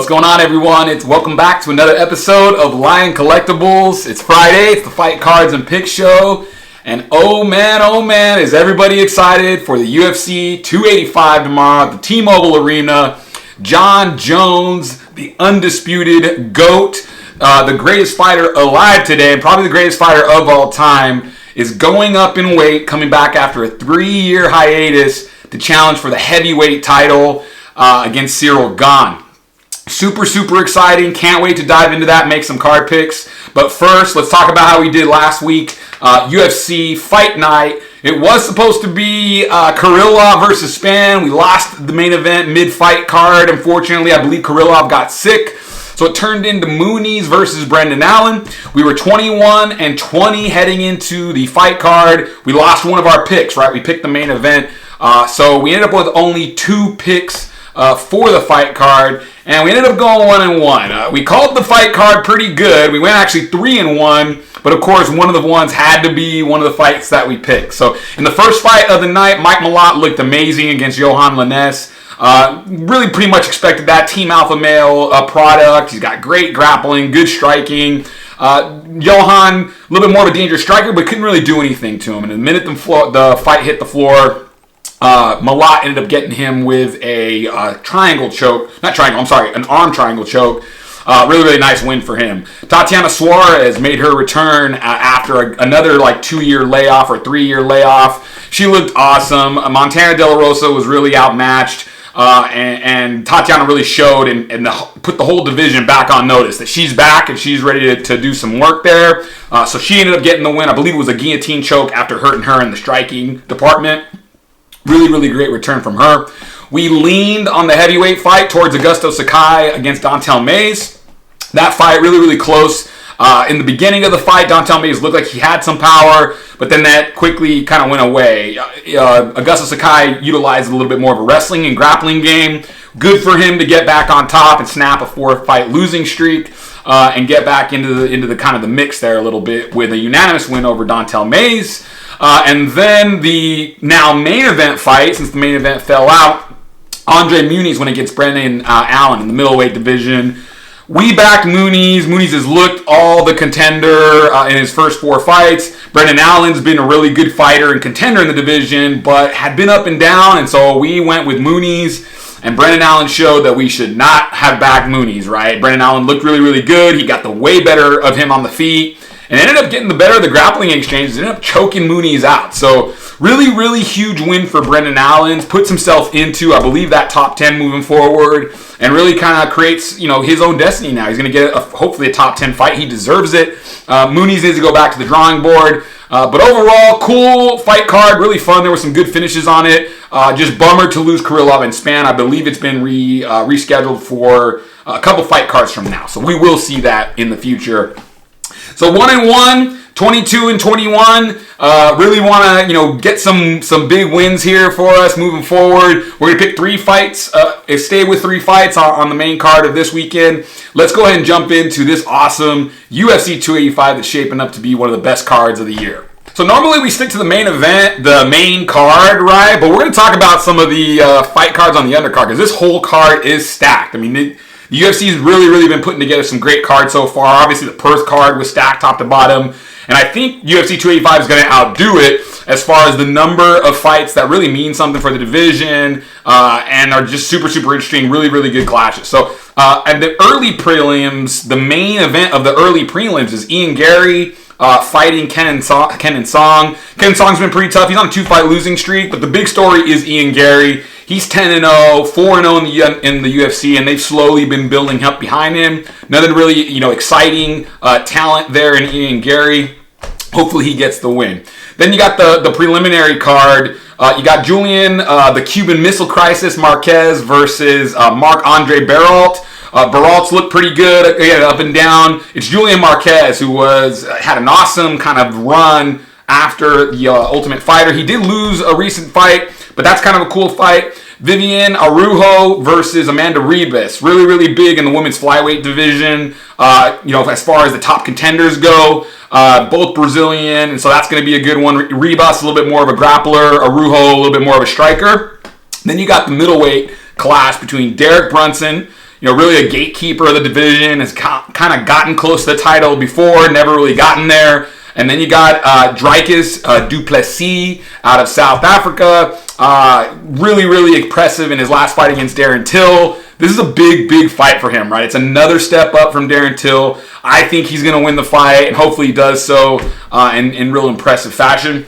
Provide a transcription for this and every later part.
What's going on, everyone? It's welcome back to another episode of Lion Collectibles. It's Friday. It's the Fight Cards and Picks show. And oh man, is everybody excited for the UFC 285 tomorrow at the T-Mobile Arena. Jon Jones, the undisputed GOAT, the greatest fighter alive today, and probably the greatest fighter of all time, is going up in weight, coming back after a 3-year hiatus to challenge for the heavyweight title against Ciryl Gane. Super exciting. Can't wait to dive into that and make some card picks. But first, let's talk about how we did last week. UFC Fight Night. It was supposed to be Kirillov versus Spann. We lost the main event mid-fight card. Unfortunately, I believe Kirillov got sick. So it turned into Muniz versus Brendan Allen. We were 21-20 heading into the fight card. We lost one of our picks, right? We picked the main event. So we ended up with only 2 picks for the fight card, and we ended up going 1-1. We called the fight card pretty good. We went actually 3-1, but of course one of the ones had to be one of the fights that we picked. So in the first fight of the night, Mike Malott looked amazing against Johan Lainez. Really pretty much expected that. Team Alpha Male product. He's got great grappling, good striking. Johan, a little bit more of a dangerous striker, but couldn't really do anything to him. And the minute the fight hit the floor, Malott ended up getting him with a triangle choke. An arm triangle choke. Really nice win for him. Tatiana Suarez made her return after another 2-year layoff or 3-year layoff. She looked awesome. Montana De La Rosa was really outmatched. And Tatiana really showed and put the whole division back on notice that she's back and she's ready to do some work there. So she ended up getting the win. I believe it was a guillotine choke after hurting her in the striking department. Really great return from her. We leaned on the heavyweight fight towards Augusto Sakai against Don'Tale Mayes. That fight really close. In the beginning of the fight, Don'Tale Mayes looked like he had some power, but then that quickly kind of went away. Augusto Sakai utilized a little bit more of a wrestling and grappling game. Good for him to get back on top and snap a 4-fight losing streak and get back into the kind of the mix there a little bit with a unanimous win over Don'Tale Mayes. And then the now main event fight, since the main event fell out, Andre Muniz went against Brendan Allen in the middleweight division. We backed Muniz. Muniz has looked all the contender in his first 4 fights. Brendan Allen's been a really good fighter and contender in the division, but had been up and down, and so we went with Muniz. And Brendan Allen showed that we should not have backed Muniz, right? Brendan Allen looked really good. He got the way better of him on the feet. And ended up getting the better of the grappling exchanges. Ended up choking Muniz out. So really huge win for Brendan Allen. Puts himself into, I believe, that top 10 moving forward. And really kind of creates, his own destiny now. He's going to get hopefully a top 10 fight. He deserves it. Muniz needs to go back to the drawing board. But overall, cool fight card. Really fun. There were some good finishes on it. Just bummer to lose Kirillov and Spann. I believe it's been rescheduled for a couple fight cards from now. So we will see that in the future. So 1-1, 22-21. Really want to get some big wins here for us moving forward. We're gonna pick 3 fights. Stay with 3 fights on the main card of this weekend. Let's go ahead and jump into this awesome UFC 285 that's shaping up to be one of the best cards of the year. So normally we stick to the main event, the main card, right? But we're gonna talk about some of the fight cards on the undercard because this whole card is stacked. I mean, the UFC's really been putting together some great cards so far. Obviously, the Perth card was stacked top to bottom. And I think UFC 285 is going to outdo it as far as the number of fights that really mean something for the division and are just super interesting, really good clashes. So at the early prelims, the main event of the early prelims is Ian Gary fighting Kenan Song. Kenan Song's been pretty tough. He's on a 2-fight losing streak, but the big story is Ian Gary. He's 10-0, 4-0 in the UFC, and they've slowly been building up behind him. Nothing really, exciting talent there in Ian Gary. Hopefully he gets the win. Then you got the preliminary card. You got Julian, the Cuban Missile Crisis Marquez versus Marc-Andre Baralt. Baralt's looked pretty good, again, up and down. It's Julian Marquez who had an awesome kind of run after the Ultimate Fighter. He did lose a recent fight, but that's kind of a cool fight. Viviane Araújo versus Amanda Ribas. Really big in the women's flyweight division. As far as the top contenders go, both Brazilian, and so that's going to be a good one. Ribas a little bit more of a grappler. Araújo a little bit more of a striker. Then you got the middleweight clash between Derek Brunson, really a gatekeeper of the division, has kind of gotten close to the title before, never really gotten there. And then you got Dricus du Plessis out of South Africa. Really, really impressive in his last fight against Darren Till. This is a big, big fight for him, right? It's another step up from Darren Till. I think he's going to win the fight, and hopefully he does so in real impressive fashion.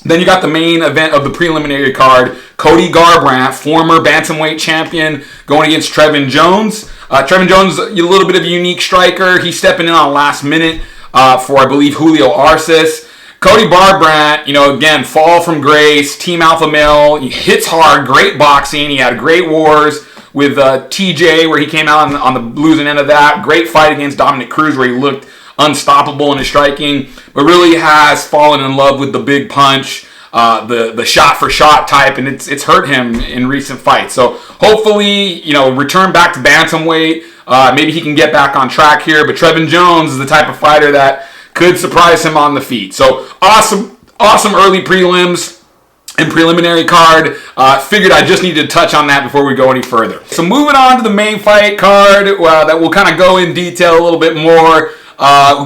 Then you got the main event of the preliminary card, Cody Garbrandt, former bantamweight champion, going against Trevin Jones. Trevin Jones, a little bit of a unique striker. He's stepping in on last minute for, I believe, Julio Arces. Cody Garbrandt, again, fall from grace, team alpha male. He hits hard, great boxing. He had great wars with TJ, where he came out on the losing end of that. Great fight against Dominic Cruz, where he looked unstoppable in his striking, but really has fallen in love with the big punch, the shot for shot type, and it's hurt him in recent fights. So hopefully, return back to bantamweight. Maybe he can get back on track here. But Trevin Jones is the type of fighter that could surprise him on the feet. So awesome early prelims and preliminary card. Figured I just needed to touch on that before we go any further. So moving on to the main fight card, that we'll kind of go in detail a little bit more.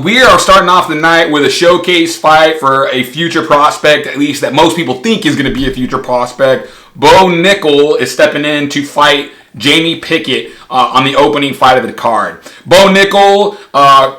We are starting off the night with a showcase fight for a future prospect, at least that most people think is going to be a future prospect. Bo Nickel is stepping in to fight Jamie Pickett on the opening fight of the card. Bo Nickel,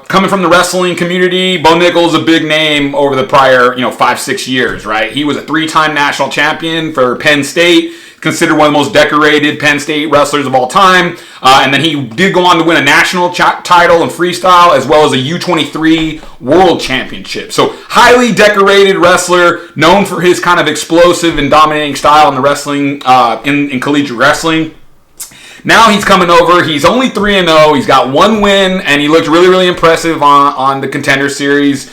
coming from the wrestling community, Bo Nickel is a big name over the prior 5-6 years, right? He was a 3-time national champion for Penn State, considered one of the most decorated Penn State wrestlers of all time. And then he did go on to win a national title in freestyle, as well as a U23 World Championship. So highly decorated wrestler, known for his kind of explosive and dominating style in the wrestling, in collegiate wrestling. Now he's coming over. He's only 3-0. He's got one win, and he looked really, really impressive on the Contender Series.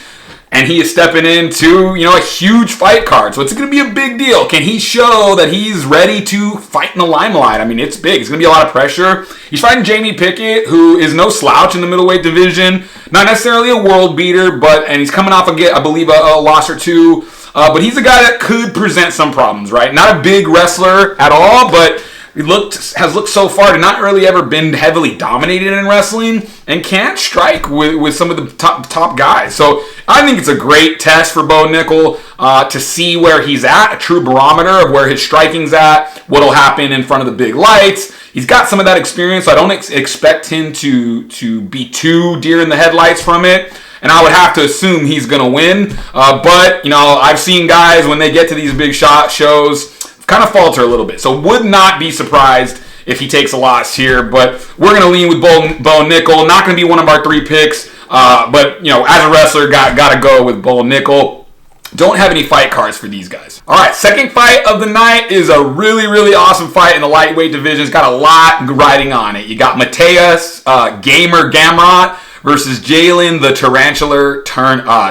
And he is stepping into, a huge fight card. So it's going to be a big deal. Can he show that he's ready to fight in the limelight? I mean, it's big. It's going to be a lot of pressure. He's fighting Jamie Pickett, who is no slouch in the middleweight division. Not necessarily a world beater, and he's coming off, I believe, a loss or two. But he's a guy that could present some problems, right? Not a big wrestler at all, but has looked so far to not really ever been heavily dominated in wrestling, and can't strike with some of the top guys. So I think it's a great test for Bo Nickel to see where he's at, a true barometer of where his striking's at, what'll happen in front of the big lights. He's got some of that experience, so I don't expect him to be too deer in the headlights from it. And I would have to assume he's going to win. But, I've seen guys, when they get to these big shows, kind of falter a little bit. So would not be surprised if he takes a loss here. But we're going to lean with Bo Nickel. Not going to be one of our 3 picks. But, as a wrestler, got to go with Bo Nickel. Don't have any fight cards for these guys. All right, second fight of the night is a really, really awesome fight in the lightweight division. It's got a lot riding on it. You got Mateus Gamer Gamrot versus Jalen the Tarantula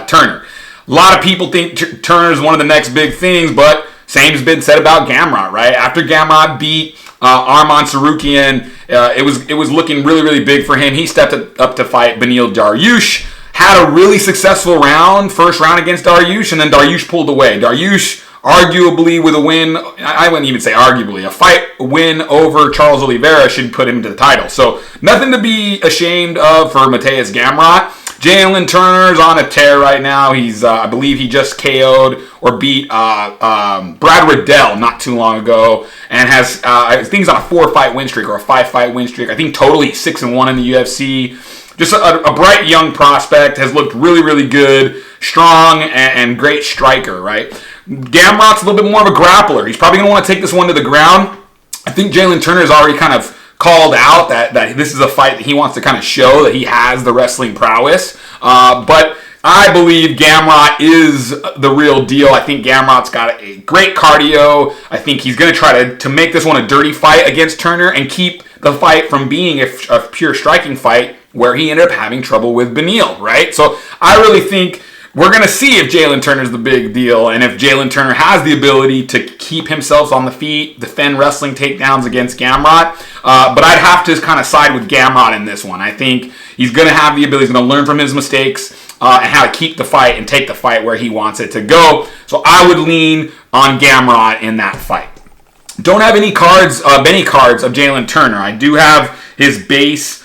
Turner. A lot of people think Turner is one of the next big things, but same's been said about Gamrot, right? After Gamrot beat Arman Sarukian, it was looking really, really big for him. He stepped up to fight Beneil Dariush. Had a really successful first round against Dariush, and then Dariush pulled away. Dariush, arguably with a win, I wouldn't even say arguably, a win over Charles Oliveira should put him to the title. So nothing to be ashamed of for Mateus Gamrot. Jalen Turner's on a tear right now. He's, I believe he just KO'd or beat Brad Riddell not too long ago, and has, I think he's on a 4-fight win streak or a 5-fight win streak. I think totally 6-1 in the UFC. Just a bright young prospect, has looked really, really good, strong, and great striker, right? Gamrot's a little bit more of a grappler. He's probably going to want to take this one to the ground. I think Jalen Turner has already kind of called out that this is a fight that he wants to kind of show that he has the wrestling prowess. But I believe Gamrot is the real deal. I think Gamrot's got a great cardio. I think he's going to try to make this one a dirty fight against Turner and keep the fight from being a pure striking fight where he ended up having trouble with Beneil, right? So I really think we're going to see if Jalen Turner's the big deal, and if Jalen Turner has the ability to keep himself on the feet, defend wrestling takedowns against Gamrot. But I'd have to kind of side with Gamrot in this one. I think he's going to have the ability, he's going to learn from his mistakes and how to keep the fight and take the fight where he wants it to go. So I would lean on Gamrot in that fight. Don't have any cards of Jalen Turner. I do have his base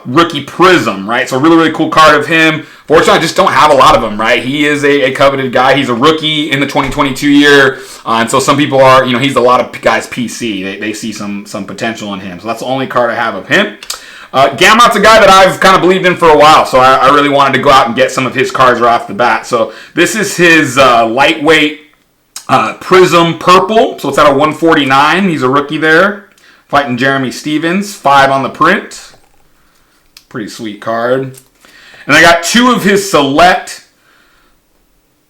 rookie prism, right? So really, really cool card of him. Fortunately, I just don't have a lot of them, right? He is a coveted guy. He's a rookie in the 2022 year. And so some people are, he's a lot of guys' PC. They see some potential in him. So that's the only card I have of him. Gamrot's a guy that I've kind of believed in for a while, so I really wanted to go out and get some of his cards right off the bat. So this is his lightweight Prism Purple, so it's at a 149. He's a rookie there, fighting Jeremy Stevens, 5 on the print. Pretty sweet card. And I got 2 of his Select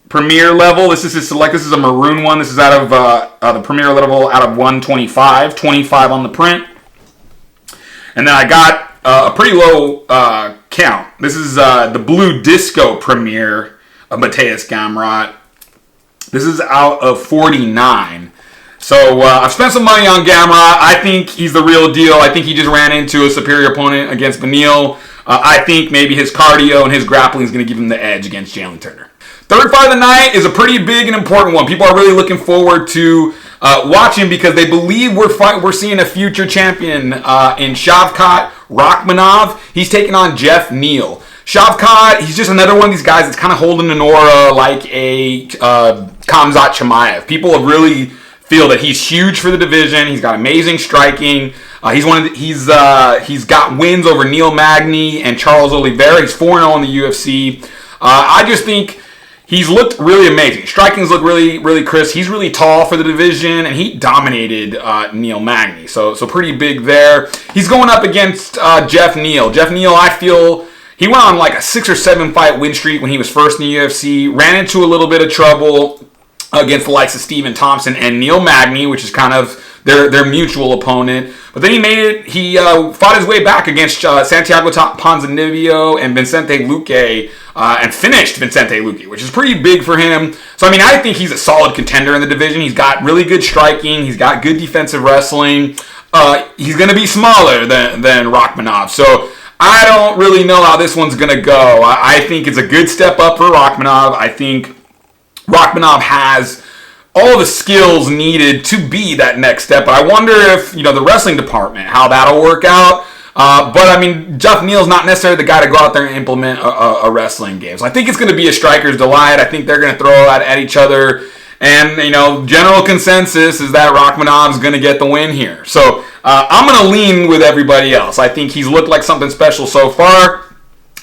Premier level. This is his Select. This is a maroon one. This is out of the Premier level out of 125. 25 on the print. And then I got a pretty low count. This is the Blue Disco Premier of Mateusz Gamrot. This is out of 49. So I've spent some money on Gamrot. I think he's the real deal. I think he just ran into a superior opponent against Beneil. I think maybe his cardio and his grappling is going to give him the edge against Jalen Turner. Third fight of the night is a pretty big and important one. People are really looking forward to watching because they believe we're seeing a future champion in Shavkat Rakhmonov. He's taking on Jeff Neal. Shavkat, he's just another one of these guys that's kind of holding an aura like a Khamzat Chimaev. People have really feel that he's huge for the division. He's got amazing striking. He's got wins over Neil Magny and Charles Oliveira. He's 4-0 in the UFC. I just think he's looked really amazing. Striking's looked really, really crisp. He's really tall for the division, and he dominated Neil Magny. So pretty big there. He's going up against Jeff Neal. Jeff Neal, I feel, he went on like a 6 or 7 fight win streak when he was first in the UFC. Ran into a little bit of trouble against the likes of Stephen Thompson and Neil Magny, which is kind of their mutual opponent. But then he made it. He fought his way back against Santiago Ponzinibbio and Vicente Luque and finished Vicente Luque, which is pretty big for him. So, I think he's a solid contender in the division. He's got really good striking. He's got good defensive wrestling. He's going to be smaller than Rakhmonov. So, I don't really know how this one's going to go. I think it's a good step up for Rakhmonov. I think Rakhmonov has all the skills needed to be that next step. But I wonder if, the wrestling department, how that'll work out. But Jeff Neal's not necessarily the guy to go out there and implement a wrestling game. So I think it's going to be a striker's delight. I think they're going to throw at each other. And, general consensus is that Rakhmonov's going to get the win here. So I'm going to lean with everybody else. I think he's looked like something special so far.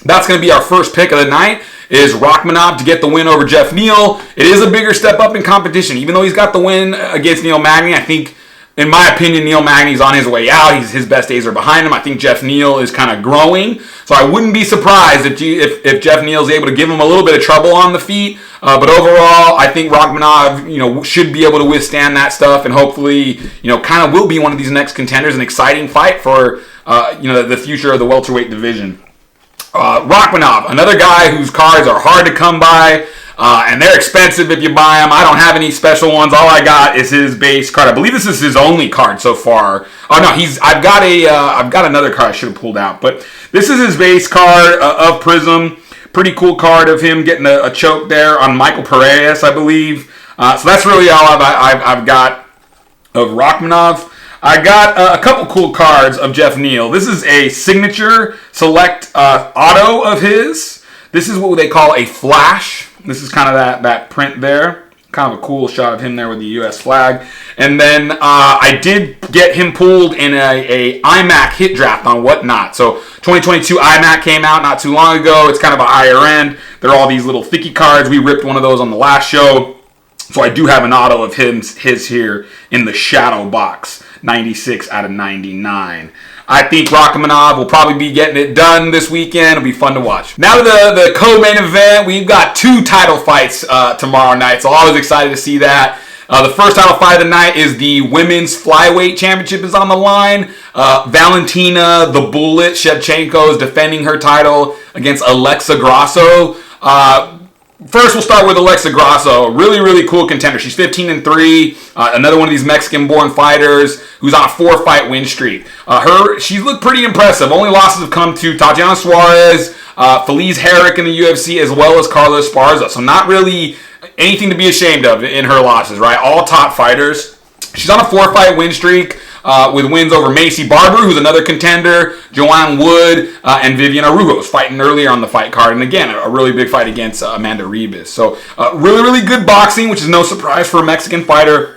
That's going to be our first pick of the night, is Rakhmonov to get the win over Jeff Neal. It is a bigger step up in competition. Even though he's got the win against Neil Magny, I think, in my opinion, Neil Magny's on his way out. His best days are behind him. I think Jeff Neal is kind of growing. So I wouldn't be surprised if Jeff Neal is able to give him a little bit of trouble on the feet. But overall, I think Rakhmonov, should be able to withstand that stuff and hopefully, kind of will be one of these next contenders. An exciting fight for, the future of the welterweight division. Rakhmonov, another guy whose cards are hard to come by, and they're expensive if you buy them. I don't have any special ones. All I got is his base card. I believe this is his only card so far. Oh no, I've got another card I should have pulled out, but this is his base card of Prism. Pretty cool card of him getting a choke there on Michael Paredes, I believe. So that's really all I've got of Rakhmonov. I got a couple cool cards of Jeff Neal. This is a signature select auto of his. This is what they call a flash. This is kind of that print there. Kind of a cool shot of him there with the U.S. flag. And then I did get him pulled in a IMAC hit draft on Whatnot. So 2022 IMAC came out not too long ago. It's kind of a higher end. There are all these little thicky cards. We ripped one of those on the last show. So I do have an auto of his here in the shadow box. 96 out of 99. I think Rakhmonov will probably be getting it done this weekend. It'll be fun to watch. Now to the co-main event. We've got 2 title fights tomorrow night, so always excited to see that. The first title fight of the night is the Women's Flyweight Championship is on the line. Valentina the Bullet Shevchenko is defending her title against Alexa Grasso. First, we'll start with Alexa Grasso. Really, really cool contender. She's 15-3. Another one of these Mexican-born fighters who's on a 4-fight win streak. She's looked pretty impressive. Only losses have come to Tatiana Suarez, Felice Herrick in the UFC, as well as Carla Esparza. So not really anything to be ashamed of in her losses, right? All top fighters. She's on a 4-fight win streak. with wins over Macy Barber, who's another contender, Joanne Wood, and Vivian Arujos fighting earlier on the fight card. And again, a really big fight against Amanda Ribas. So really, really good boxing, which is no surprise for a Mexican fighter.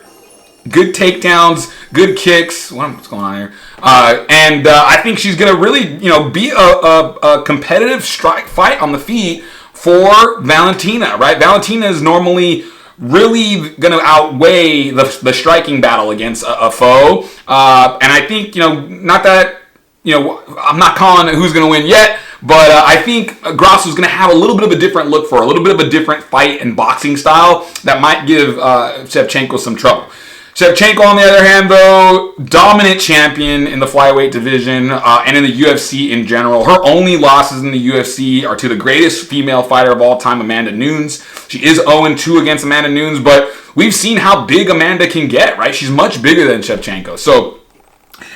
Good takedowns, good kicks. What's going on here? And I think she's going to really, be a competitive strike fight on the feet for Valentina, right? Valentina is normally really going to outweigh the striking battle against a foe. And I think, not that, I'm not calling who's going to win yet, but I think Grasso's going to have a little bit of a different look for her, a little bit of a different fight and boxing style that might give Shevchenko some trouble. Shevchenko, on the other hand, though, dominant champion in the flyweight division and in the UFC in general. Her only losses in the UFC are to the greatest female fighter of all time, Amanda Nunes. She is 0-2 against Amanda Nunes, but we've seen how big Amanda can get, right? She's much bigger than Shevchenko. So,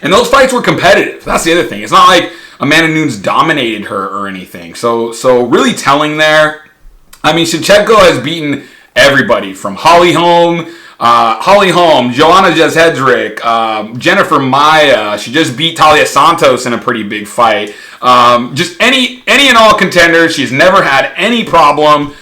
and those fights were competitive. That's the other thing. It's not like Amanda Nunes dominated her or anything. So really telling there. I mean, Shevchenko has beaten everybody from Holly Holm, Joanna Jezhedrick, Jennifer Maia. She just beat Talia Santos in a pretty big fight. Just any and all contenders. She's never had any problem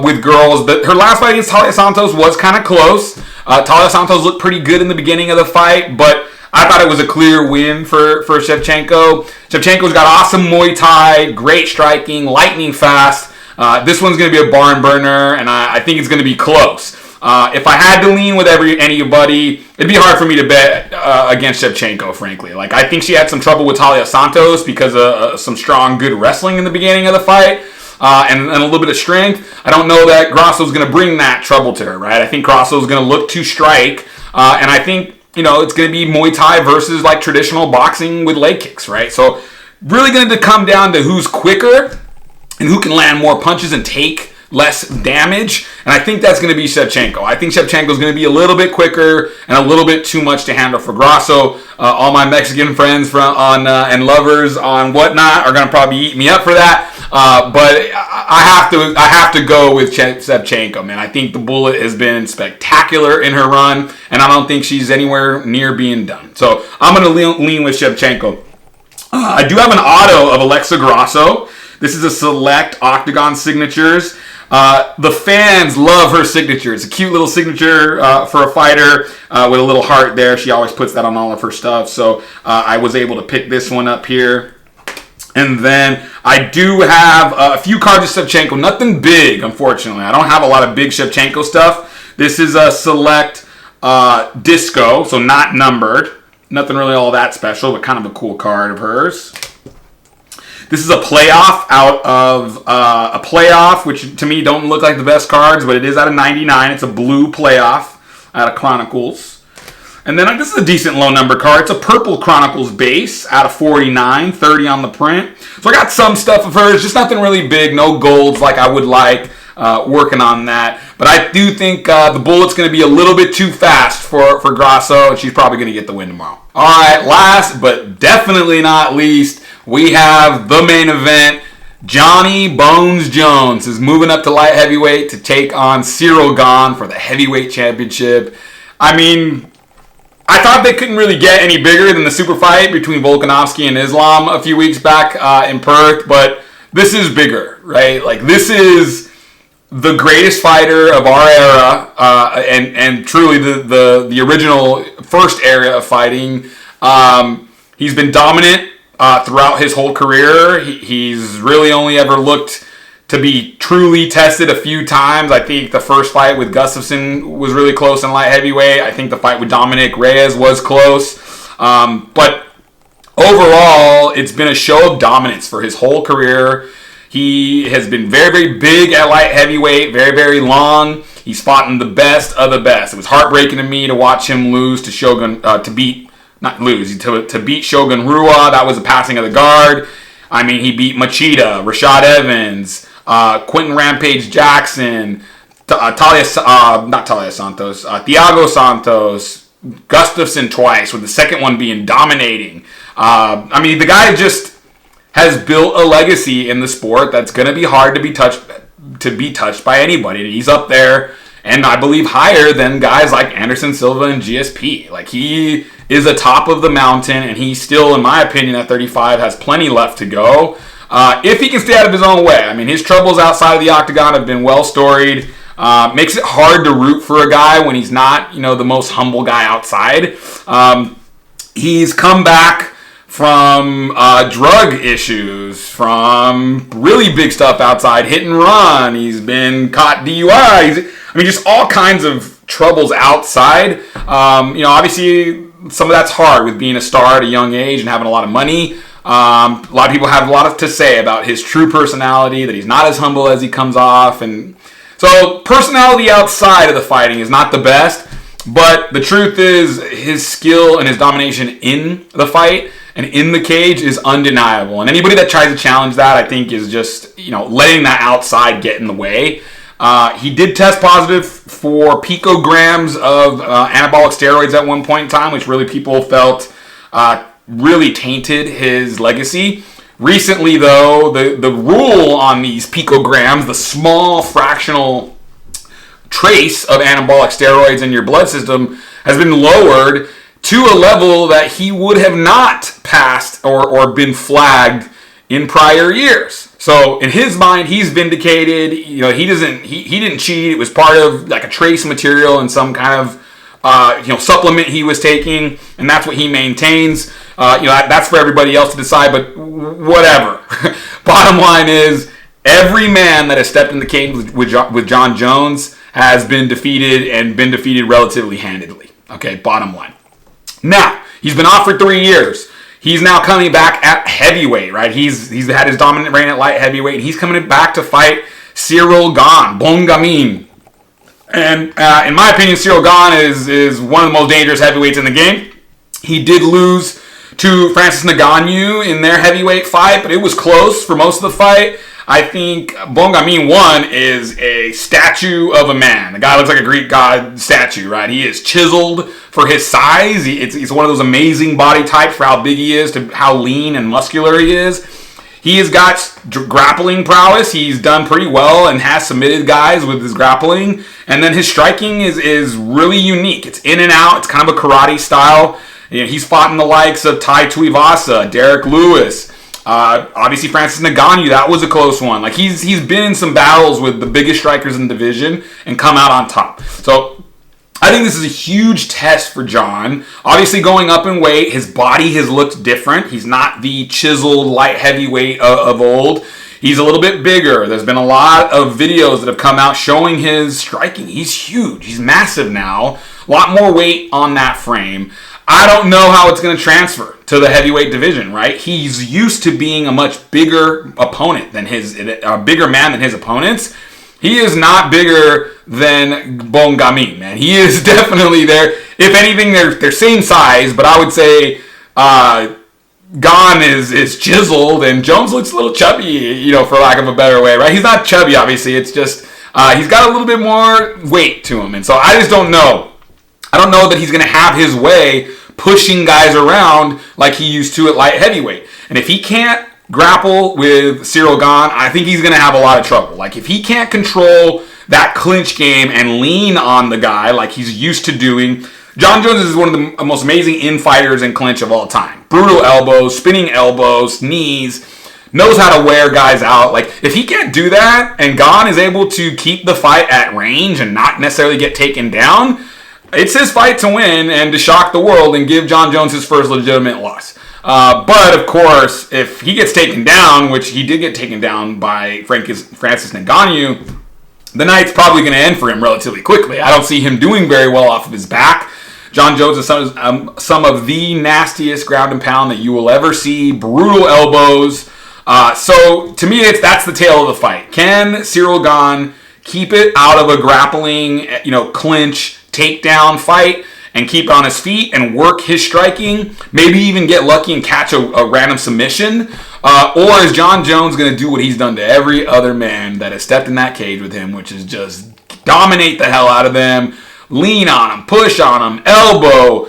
with girls. But her last fight against Talia Santos was kind of close. Talia Santos looked pretty good in the beginning of the fight, but I thought it was a clear win for Shevchenko. Shevchenko's got awesome Muay Thai, great striking, lightning fast. This one's going to be a barn burner, and I think it's going to be close. If I had to lean with anybody, it'd be hard for me to bet against Shevchenko, frankly. Like, I think she had some trouble with Talia Santos because of some strong, good wrestling in the beginning of the fight and a little bit of strength. I don't know that Grasso's going to bring that trouble to her, right? I think Grasso's going to look to strike, and I think, it's going to be Muay Thai versus, like, traditional boxing with leg kicks, right? So, really going to come down to who's quicker and who can land more punches and take less damage, and I think that's going to be Shevchenko. I think Shevchenko's going to be a little bit quicker and a little bit too much to handle for Grasso. All my Mexican friends and lovers on whatnot are going to probably eat me up for that, but I have to go with Shevchenko, man. I think the Bullet has been spectacular in her run, and I don't think she's anywhere near being done. So I'm going to lean with Shevchenko. I do have an auto of Alexa Grasso. This is a select Octagon signatures. The fans love her signature. It's a cute little signature for a fighter with a little heart there. She always puts that on all of her stuff. So I was able to pick this one up here. And then I do have a few cards of Shevchenko. Nothing big, unfortunately. I don't have a lot of big Shevchenko stuff. This is a select disco, so not numbered. Nothing really all that special, but kind of a cool card of hers. This is a playoff out of a playoff, which to me don't look like the best cards, but it is out of 99. It's a blue playoff out of Chronicles. And then this is a decent low number card. It's a purple Chronicles base out of 49, 30 on the print. So I got some stuff of hers, just nothing really big, no golds like I would like. Working on that. But I do think the Bullet's going to be a little bit too fast for Grasso, and she's probably going to get the win tomorrow. All right, last but definitely not least, we have the main event. Johnny Bones Jones is moving up to light heavyweight to take on Cyril Gane for the heavyweight championship. I mean, I thought they couldn't really get any bigger than the super fight between Volkanovski and Islam a few weeks back in Perth, but this is bigger, right? Like, this is the greatest fighter of our era, and truly the original first era of fighting. He's been dominant throughout his whole career. He's really only ever looked to be truly tested a few times. I think the first fight with Gustafsson was really close in light heavyweight. I think the fight with Dominic Reyes was close. But overall, it's been a show of dominance for his whole career. He has been very, very big at light heavyweight, very, very long. He's fought in the best of the best. It was heartbreaking to me to watch him lose to Shogun, to beat Shogun Rua. That was a passing of the guard. I mean, he beat Machida, Rashad Evans, Quentin Rampage Jackson, Thiago Santos, Gustafsson twice, with the second one being dominating. I mean, the guy just has built a legacy in the sport that's going to be hard to be touched by anybody. He's up there, and I believe higher than guys like Anderson Silva and GSP. Like, he is atop of the mountain, and he still, in my opinion, at 35 has plenty left to go. If he can stay out of his own way. I mean, his troubles outside of the octagon have been well storied. Makes it hard to root for a guy when he's not, the most humble guy outside. He's come back from drug issues, from really big stuff outside, hit and run. He's been caught DUI. Just all kinds of troubles outside. Obviously some of that's hard with being a star at a young age and having a lot of money. A lot of people have a lot to say about his true personality, that he's not as humble as he comes off. And so personality outside of the fighting is not the best, but the truth is his skill and his domination in the fight and in the cage is undeniable. And anybody that tries to challenge that, I think, is just, letting that outside get in the way. He did test positive for picograms of anabolic steroids at one point in time, which really people felt really tainted his legacy. Recently, though, the rule on these picograms, the small fractional trace of anabolic steroids in your blood system, has been lowered to a level that he would have not passed or been flagged in prior years. So in his mind, he's vindicated. He didn't cheat. It was part of like a trace material in some kind of supplement he was taking, and that's what he maintains. That's for everybody else to decide, but whatever. Bottom line is, every man that has stepped in the cage with Jon Jones has been defeated, and been defeated relatively handedly. Okay, bottom line. Now, he's been off for 3 years. He's now coming back at heavyweight, right? He's had his dominant reign at light heavyweight, and he's coming back to fight Ciryl Gane, Bongamin. And in my opinion, Ciryl Gane is one of the most dangerous heavyweights in the game. He did lose to Francis Ngannou in their heavyweight fight, but it was close for most of the fight. I think Bongamin 1 is a statue of a man. The guy looks like a Greek god statue, right? He is chiseled for his size. He's one of those amazing body types for how big he is to how lean and muscular he is. He has got grappling prowess. He's done pretty well and has submitted guys with his grappling. And then his striking is really unique. It's in and out. It's kind of a karate style. He's fought in the likes of Tai Tuivasa, Derek Lewis, obviously Francis Ngannou. That was a close one. Like he's been in some battles with the biggest strikers in the division and come out on top. So I think this is a huge test for Jon. Obviously going up in weight, his body has looked different. He's not the chiseled light heavyweight of old. He's a little bit bigger. There's been a lot of videos that have come out showing his striking. He's huge. He's massive now. A lot more weight on that frame. I don't know how it's going to transfer to the heavyweight division, right? He's used to being a much bigger opponent than a bigger man than his opponents. He is not bigger than Bongamin, man. He is definitely there. If anything, they're same size, but I would say Gane is chiseled, and Jones looks a little chubby, for lack of a better way, right? He's not chubby, obviously. It's just he's got a little bit more weight to him, and so I just don't know. I don't know that he's going to have his way pushing guys around like he used to at light heavyweight. And if he can't grapple with Ciryl Gane, I think he's going to have a lot of trouble. Like if he can't control that clinch game and lean on the guy like he's used to doing. Jon Jones is one of the most amazing in-fighters in clinch of all time. Brutal elbows, spinning elbows, knees, knows how to wear guys out. Like if he can't do that and Gane is able to keep the fight at range and not necessarily get taken down, it's his fight to win and to shock the world and give Jon Jones his first legitimate loss. But, of course, if he gets taken down, which he did get taken down by Francis Ngannou, the night's probably going to end for him relatively quickly. I don't see him doing very well off of his back. Jon Jones is some of the nastiest ground and pound that you will ever see. Brutal elbows. So, to me, that's the tale of the fight. Can Ciryl Gane keep it out of a grappling, clinch, takedown fight and keep on his feet and work his striking, maybe even get lucky and catch a random submission? Or is Jon Jones going to do what he's done to every other man that has stepped in that cage with him, which is just dominate the hell out of them, lean on them, push on them, elbow,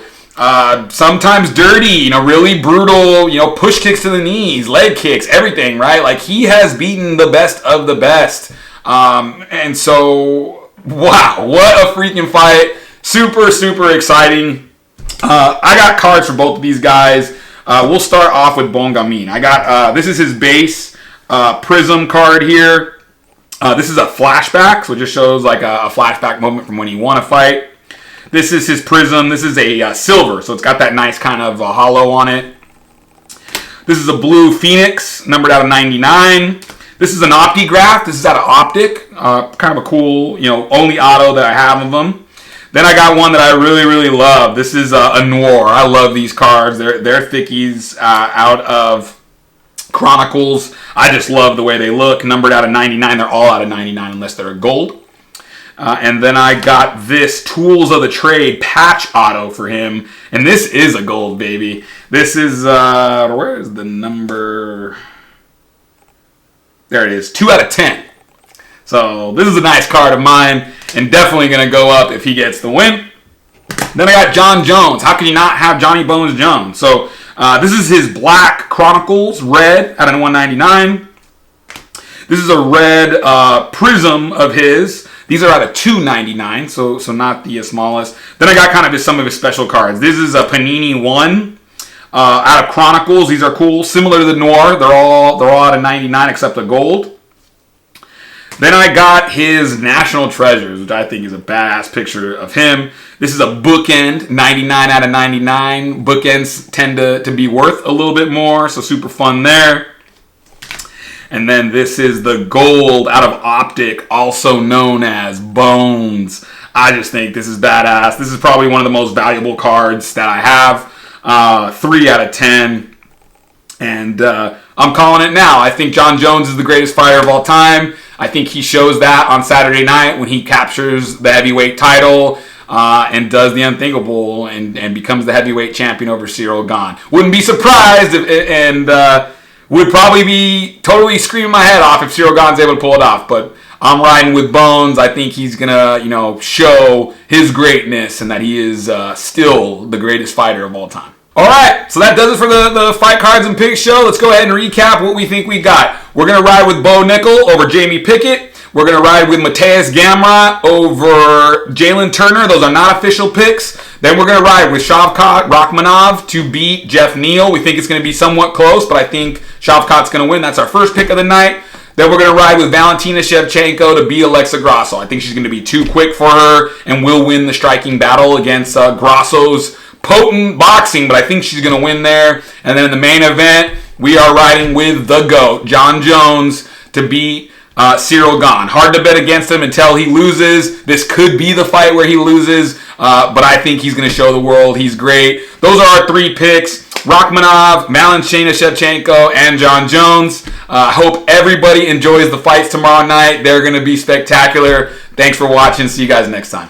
sometimes dirty, really brutal, push kicks to the knees, leg kicks, everything, right? Like he has beaten the best of the best. And so, wow, what a freaking fight. Super, super exciting. I got cards for both of these guys. We'll start off with Bongamin. I got this is his base Prism card here. This is a flashback, so it just shows like a flashback moment from when he won a fight. This is his Prism. This is a silver, so it's got that nice kind of hollow on it. This is a blue Phoenix, numbered out of 99. This is an Optigraph. This is out of Optic. Kind of a cool, only auto that I have of them. Then I got one that I really, really love. This is a Noir. I love these cards. They're thickies out of Chronicles. I just love the way they look. Numbered out of 99. They're all out of 99 unless they're a gold. And then I got this Tools of the Trade patch auto for him. And this is a gold, baby. This is, where is the number? There it is. 2 out of 10. So this is a nice card of mine. And definitely going to go up if he gets the win. Then I got John Jones. How can you not have Johnny Bones Jones? So this is his Black Chronicles, red, out of 199. This is a red Prism of his. These are out of 299, so not the smallest. Then I got kind of just some of his special cards. This is a Panini 1 out of Chronicles. These are cool. Similar to the Noir. They're all out of 99 except the gold. Then I got his National Treasures, which I think is a badass picture of him. This is a bookend, 99 out of 99. Bookends tend to be worth a little bit more, so super fun there. And then this is the gold out of Optic, also known as Bones. I just think this is badass. This is probably one of the most valuable cards that I have. 3 out of 10. And I'm calling it now. I think John Jones is the greatest fighter of all time. I think he shows that on Saturday night when he captures the heavyweight title and does the unthinkable and becomes the heavyweight champion over Ciryl Gane. Wouldn't be surprised would probably be totally screaming my head off if Ciryl Gane's able to pull it off. But I'm riding with Bones. I think he's going to, show his greatness and that he is still the greatest fighter of all time. All right, so that does it for the Fight Cards and Picks show. Let's go ahead and recap what we think we got. We're going to ride with Bo Nickel over Jamie Pickett. We're going to ride with Mateus Gamrot over Jalen Turner. Those are not official picks. Then we're going to ride with Shavkat Rakhmonov to beat Jeff Neal. We think it's going to be somewhat close, but I think Shavkat's going to win. That's our first pick of the night. Then we're going to ride with Valentina Shevchenko to beat Alexa Grasso. I think she's going to be too quick for her and will win the striking battle against Grasso's potent boxing, but I think she's going to win there. And then in the main event, we are riding with the GOAT, John Jones, to beat Ciryl Gane. Hard to bet against him until he loses. This could be the fight where he loses, but I think he's going to show the world he's great. Those are our 3 picks. Rakhmonov, Valentina Shevchenko, and John Jones. I hope everybody enjoys the fights tomorrow night. They're going to be spectacular. Thanks for watching. See you guys next time.